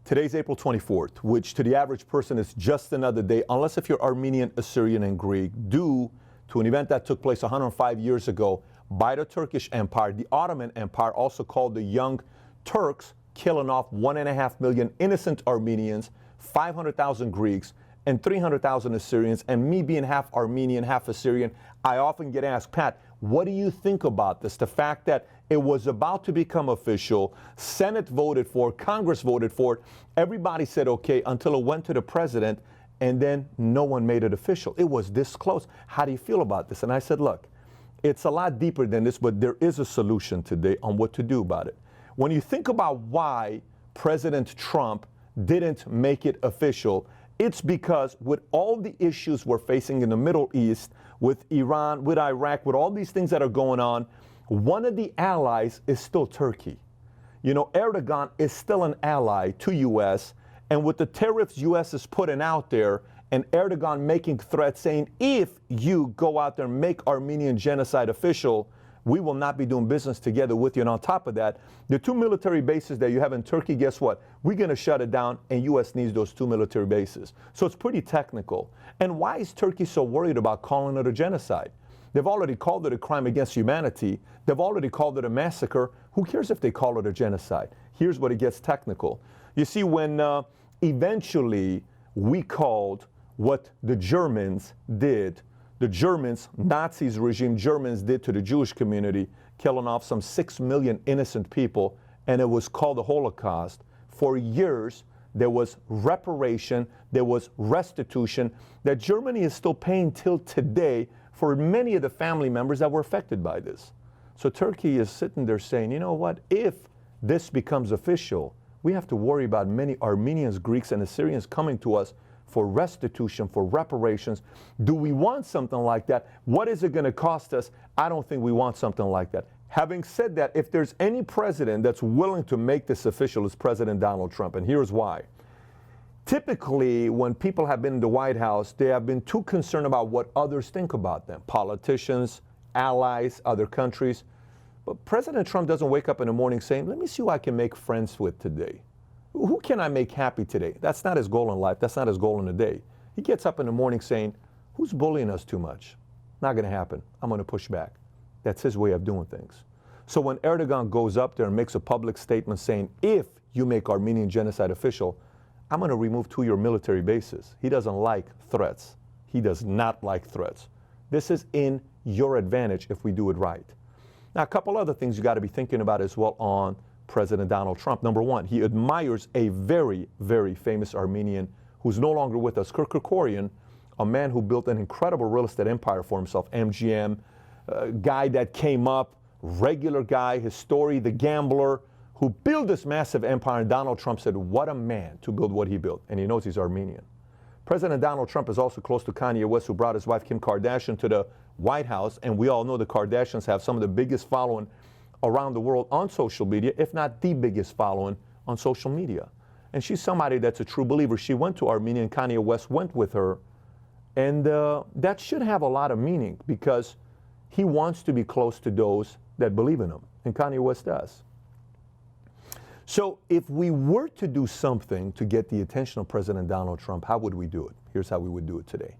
Today's April 24th, which to the average person is just another day, unless if you're Armenian, Assyrian, and Greek, due to an event that took place 105 years ago by the Turkish Empire, the Ottoman Empire, also called the Young Turks, killing off 1.5 million innocent Armenians, 500,000 Greeks, and 300,000 Assyrians. And me being half Armenian, half Assyrian, I often get asked, Pat, what do you think about this? The fact that it was about to become official, Senate voted for it, Congress voted for it, everybody said okay until it went to the president, and then no one made it official. It was this close. How do you feel about this? And I said, look, it's a lot deeper than this, but there is a solution today on what to do about it. When you think about why President Trump didn't make it official, it's because with all the issues we're facing in the Middle East, with Iran, with Iraq, with all these things that are going on, one of the allies is still Turkey. You know, Erdogan is still an ally to U.S., and with the tariffs U.S. is putting out there, and Erdogan making threats saying, if you go out there and make Armenian genocide official, we will not be doing business together with you. And on top of that, the 2 military bases that you have in Turkey, guess what? We're going to shut it down, and U.S. needs those 2 military bases. So it's pretty technical. And why is Turkey so worried about calling it a genocide? They've already called it a crime against humanity. They've already called it a massacre. Who cares if they call it a genocide? Here's what it gets technical. You see, when eventually we called what the Germans did, the Germans, Nazis regime, Germans did to the Jewish community, killing off some 6 million innocent people, and it was called the Holocaust. For years, there was reparation, there was restitution that Germany is still paying till today for many of the family members that were affected by this. So Turkey is sitting there saying, you know what, if this becomes official, we have to worry about many Armenians, Greeks, and Assyrians coming to us for restitution, for reparations. Do we want something like that? What is it going to cost us? I don't think we want something like that. Having said that, if there's any president that's willing to make this official, it's President Donald Trump, and here's why. Typically, when people have been in the White House, they have been too concerned about what others think about them. Politicians, allies, other countries. But President Trump doesn't wake up in the morning saying, let me see who I can make friends with today. Who can I make happy today? That's not his goal in life. That's not his goal in the day. He gets up in the morning saying, who's bullying us too much? Not going to happen. I'm going to push back. That's his way of doing things. So when Erdogan goes up there and makes a public statement saying, if you make Armenian genocide official, I'm going to remove 2 of your military bases. He doesn't like threats. He does not like threats. This is in your advantage if we do it right. Now, a couple other things you got to be thinking about as well on President Donald Trump. Number one, he admires a very, very famous Armenian who's no longer with us, Kirk Kerkorian, a man who built an incredible real estate empire for himself, MGM, a guy that came up, regular guy, his story, the gambler, who built this massive empire, and Donald Trump said, what a man to build what he built, and he knows he's Armenian. President Donald Trump is also close to Kanye West, who brought his wife Kim Kardashian to the White House, and we all know the Kardashians have some of the biggest following around the world on social media, if not the biggest following on social media. And she's somebody that's a true believer. She went to Armenia, and Kanye West went with her, and that should have a lot of meaning because he wants to be close to those that believe in him, and Kanye West does. So if we were to do something to get the attention of President Donald Trump, how would we do it? Here's how we would do it today.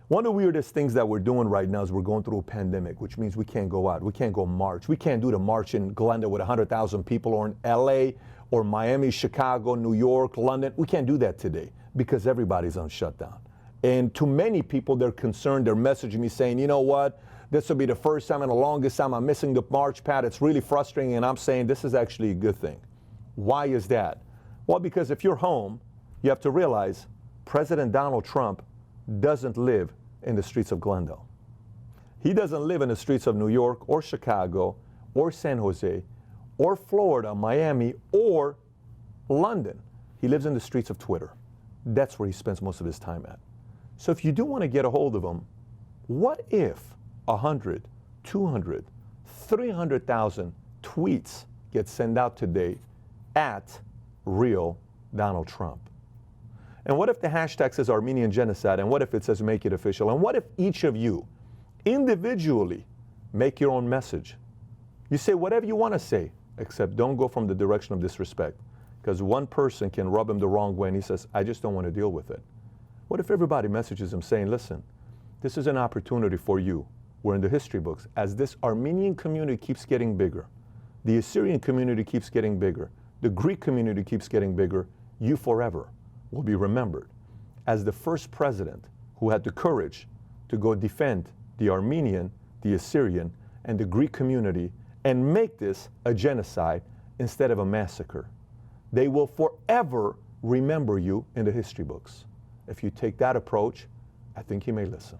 One of the weirdest things that we're doing right now is we're going through a pandemic, which means we can't go out. We can't go march. We can't do the march in Glendale with 100,000 people, or in LA or Miami, Chicago, New York, London. We can't do that today because everybody's on shutdown. And to many people, they're concerned. They're messaging me saying, you know what? This will be the first time and the longest time I'm missing the march, Pat. It's really frustrating. And I'm saying this is actually a good thing. Why is that? Well, because if you're home, you have to realize President Donald Trump doesn't live in the streets of Glendale. He doesn't live in the streets of New York or Chicago or San Jose or Florida, Miami, or London. He lives in the streets of Twitter. That's where he spends most of his time at. So if you do want to get a hold of him, what if 100, 200, 300,000 tweets get sent out today at real Donald Trump? And what if the hashtag says Armenian Genocide? And what if it says make it official? And what if each of you individually make your own message? You say whatever you want to say, except don't go from the direction of disrespect. Because one person can rub him the wrong way and he says, I just don't want to deal with it. What if everybody messages him saying, listen, this is an opportunity for you. We're in the history books. As this Armenian community keeps getting bigger, the Assyrian community keeps getting bigger, the Greek community keeps getting bigger, you forever will be remembered as the first president who had the courage to go defend the Armenian, the Assyrian, and the Greek community and make this a genocide instead of a massacre. They will forever remember you in the history books. If you take that approach, I think he may listen.